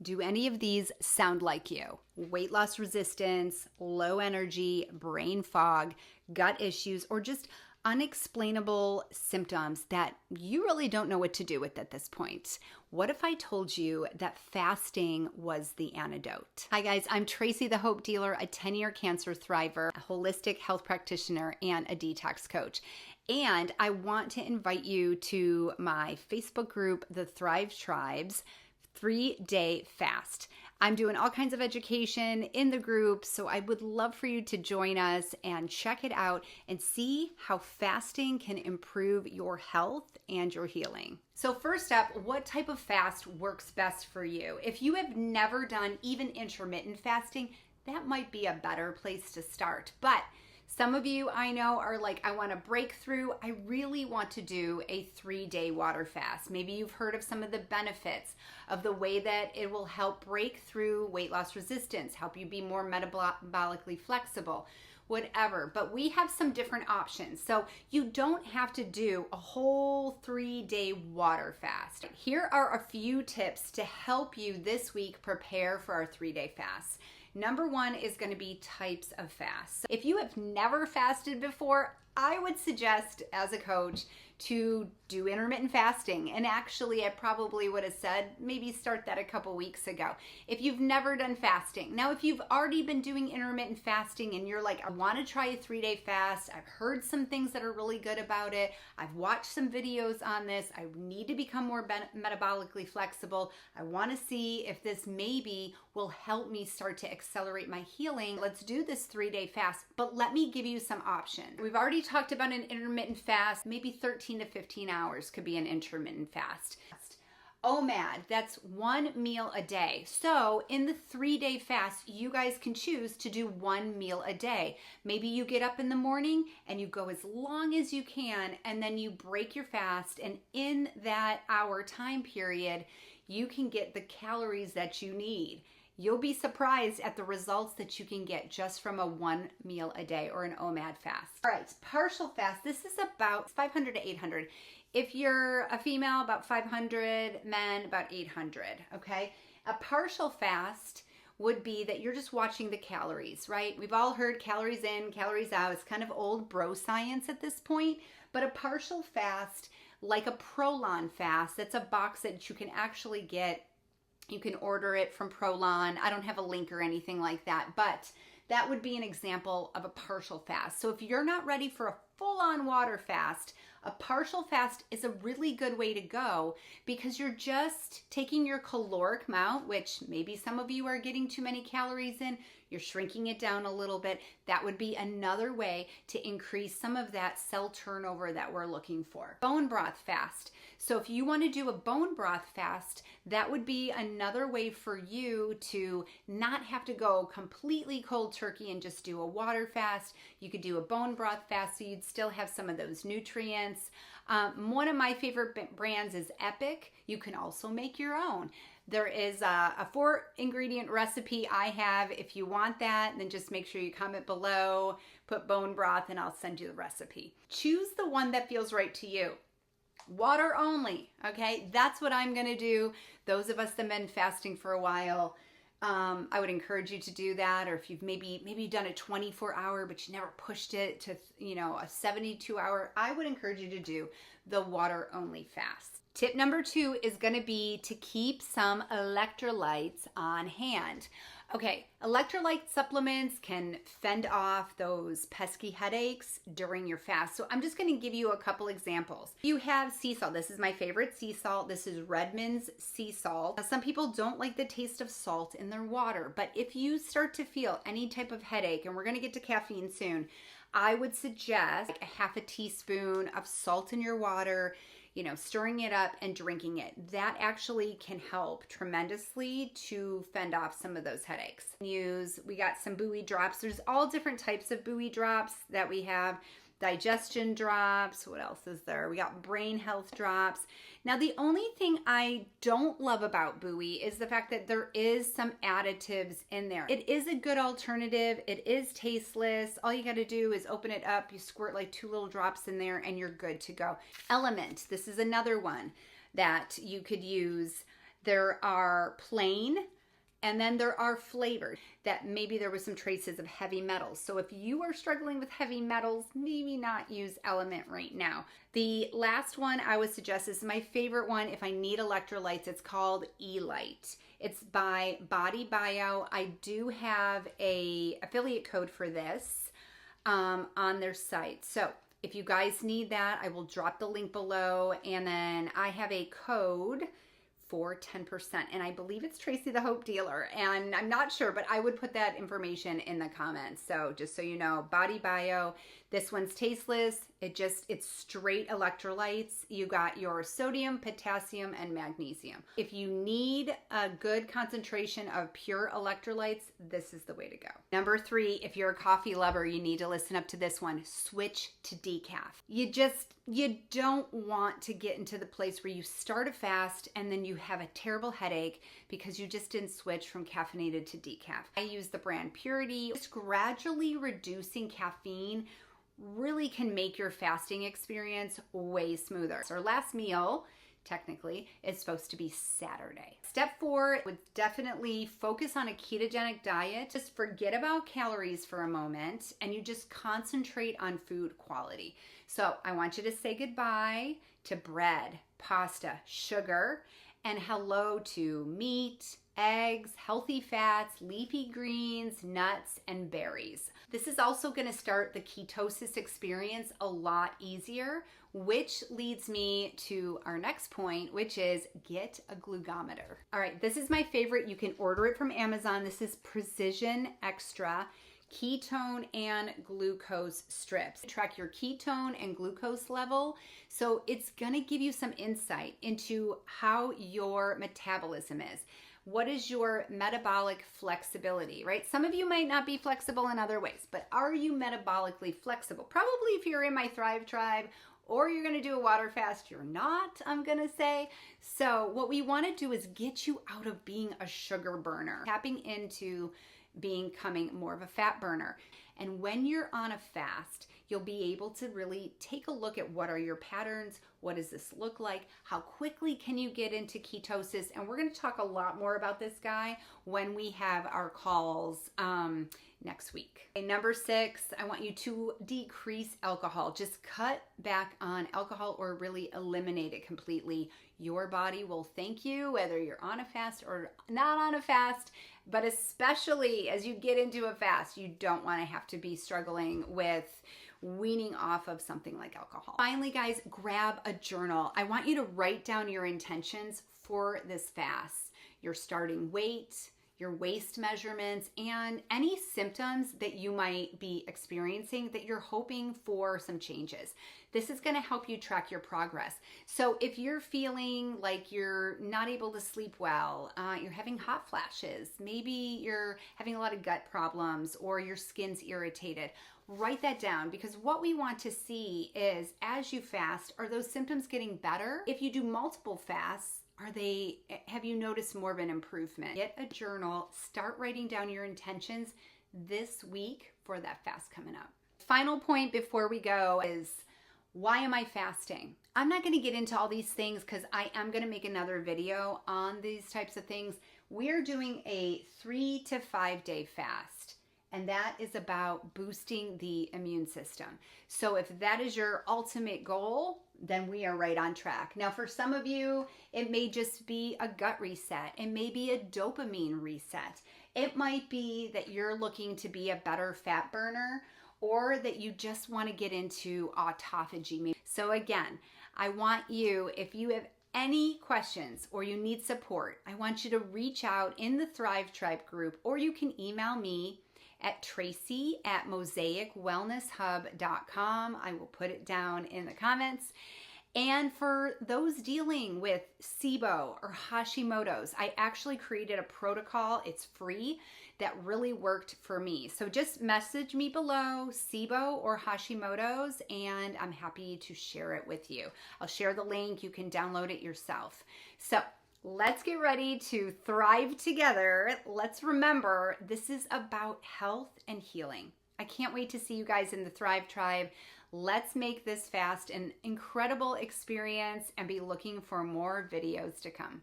Do any of these sound like you? Weight loss resistance, low energy, brain fog, gut issues, or just unexplainable symptoms that you really don't know what to do with at this point? What if I told you that fasting was the antidote? Hi guys, I'm Tracy the Hope Dealer, a 10-year cancer thriver, a holistic health practitioner, and a detox coach. And I want to invite you to my Facebook group, The Thrive Tribes 3-day fast. I'm doing all kinds of education in the group, so I would love for you to join us and check it out and see how fasting can improve your health and your healing. So first up, what type of fast works best for you? If you have never done even intermittent fasting, that might be a better place to start. But some of you I know are like, I want to break through. I really want to do a 3-day water fast. Maybe you've heard of some of the benefits of the way that it will help break through weight loss resistance, help you be more metabolically flexible, whatever. But we have some different options. So you don't have to do a whole 3-day water fast. Here are a few tips to help you this week prepare for our 3-day fast. Number one is going to be types of fasts. If you have never fasted before, I would suggest as a coach to do intermittent fasting. And actually, I probably would have said maybe start that a couple weeks ago. If you've never done fasting. Now, if you've already been doing intermittent fasting and you're like, I want to try a 3-day fast. I've heard some things that are really good about it. I've watched some videos on this. I need to become more metabolically flexible. I want to see if this maybe will help me start to accelerate my healing. Let's do this 3-day fast, but let me give you some options. We've already talked about an intermittent fast, maybe 13 to 15 hours could be an intermittent fast. OMAD, that's 1 meal a day. So in the 3-day fast, you guys can choose to do 1 meal a day. Maybe you get up in the morning and you go as long as you can, and then you break your fast. And in that hour time period, you can get the calories that you need. You'll be surprised at the results that you can get just from a 1 meal a day or an OMAD fast. All right, partial fast. This is about 500 to 800. If you're a female, about 500, men, about 800, okay? A partial fast would be that you're just watching the calories, right? We've all heard calories in, calories out. It's kind of old bro science at this point, but a partial fast, like a Prolon fast, that's a box that you can actually get. You can order it from Prolon. I don't have a link or anything like that, but that would be an example of a partial fast. So if you're not ready for a full-on water fast, a partial fast is a really good way to go because you're just taking your caloric amount, which maybe some of you are getting too many calories in, you're shrinking it down a little bit. That would be another way to increase some of that cell turnover that we're looking for. Bone broth fast. So if you want to do a bone broth fast, that would be another way for you to not have to go completely cold turkey and just do a water fast. You could do a bone broth fast so you'd still have some of those nutrients. One of my favorite brands is Epic. You can also make your own. There is a 4-ingredient recipe I have. If you want that, then just make sure you comment below, put bone broth, and I'll send you the recipe. Choose the one that feels right to you. Water only, okay? That's what I'm gonna do. Those of us that have been fasting for a while, I would encourage you to do that. Or if you've maybe done a 24-hour, but you never pushed it to, a 72-hour, I would encourage you to do the water only fast. Tip number 2 is going to be to keep some electrolytes on hand. Okay, electrolyte supplements can fend off those pesky headaches during your fast. So I'm just going to give you a couple examples. You have sea salt. This is my favorite sea salt. This is Redmond's sea salt. Now, some people don't like the taste of salt in their water, but if you start to feel any type of headache, and we're going to get to caffeine soon, I would suggest like a half a teaspoon of salt in your water, stirring it up and drinking it. That actually can help tremendously to fend off some of those headaches. We got some buoy drops. There's all different types of buoy drops that we have. Digestion drops. What else is there? We got brain health drops. Now, the only thing I don't love about buoy is the fact that there is some additives in there. It is a good alternative. It is tasteless. All you got to do is open it up. You squirt like 2 little drops in there and you're good to go. Element. This is another one that you could use. There are plain, and then there are flavored that maybe there was some traces of heavy metals. So if you are struggling with heavy metals, maybe not use Element right now. The last one I would suggest is my favorite one if I need electrolytes. It's called E-Lite. It's by Body Bio. I do have a affiliate code for this on their site. So if you guys need that, I will drop the link below. And then I have a code for 10%. And I believe it's Tracy the Hope Dealer. And I'm not sure, but I would put that information in the comments. So just so you know, Body Bio, this one's tasteless. It's straight electrolytes. You got your sodium, potassium, and magnesium. If you need a good concentration of pure electrolytes, this is the way to go. Number 3, if you're a coffee lover, you need to listen up to this one. Switch to decaf. You don't want to get into the place where you start a fast and then you have a terrible headache because you just didn't switch from caffeinated to decaf. I use the brand Purity. Just gradually reducing caffeine really can make your fasting experience way smoother. So our last meal, technically, is supposed to be Saturday. Step 4 would definitely focus on a ketogenic diet. Just forget about calories for a moment and you just concentrate on food quality. So I want you to say goodbye to bread, pasta, sugar, and hello to meat, eggs, healthy fats, leafy greens, nuts, and berries. This is also going to start the ketosis experience a lot easier, which leads me to our next point, which is get a glucometer. All right, this is my favorite. You can order it from Amazon. This is Precision Extra ketone and glucose strips. Track your ketone and glucose level. So it's going to give you some insight into how your metabolism is. What is your metabolic flexibility, right? Some of you might not be flexible in other ways, but are you metabolically flexible? Probably if you're in my Thrive Tribe or you're going to do a water fast, you're not, I'm going to say. So what we want to do is get you out of being a sugar burner, tapping into becoming more of a fat burner. And when you're on a fast, you'll be able to really take a look at what are your patterns, what does this look like, how quickly can you get into ketosis, and we're going to talk a lot more about this guy when we have our calls next week. Okay, number 6, I want you to decrease alcohol. Just cut back on alcohol or really eliminate it completely. Your body will thank you whether you're on a fast or not on a fast, but especially as you get into a fast, you don't want to have to be struggling with weaning off of something like alcohol. Finally, guys, grab a journal. I want you to write down your intentions for this fast, your starting weight, your waist measurements, and any symptoms that you might be experiencing that you're hoping for some changes. This is going to help you track your progress. So if you're feeling like you're not able to sleep well, you're having hot flashes, maybe you're having a lot of gut problems or your skin's irritated, write that down, because what we want to see is as you fast, are those symptoms getting better? If you do multiple fasts, have you noticed more of an improvement? Get a journal, start writing down your intentions this week for that fast coming up. Final point before we go is, why am I fasting? I'm not going to get into all these things because I am going to make another video on these types of things. We're doing a 3 to 5 day fast, and that is about boosting the immune system. So if that is your ultimate goal, then we are right on track. Now, for some of you, it may just be a gut reset. It may be a dopamine reset. It might be that you're looking to be a better fat burner, or that you just want to get into autophagy. So again, I want you, if you have any questions or you need support, I want you to reach out in the Thrive Tribe group, or you can email me at tracy@mosaicwellnesshub.com. I will put it down in the comments. And for those dealing with SIBO or Hashimoto's, I actually created a protocol. It's free, that really worked for me. So just message me below, SIBO or Hashimoto's, and I'm happy to share it with you. I'll share the link. You can download it yourself. So let's get ready to thrive together. Let's remember, this is about health and healing. I can't wait to see you guys in the Thrive Tribe. Let's make this fast an incredible experience and be looking for more videos to come.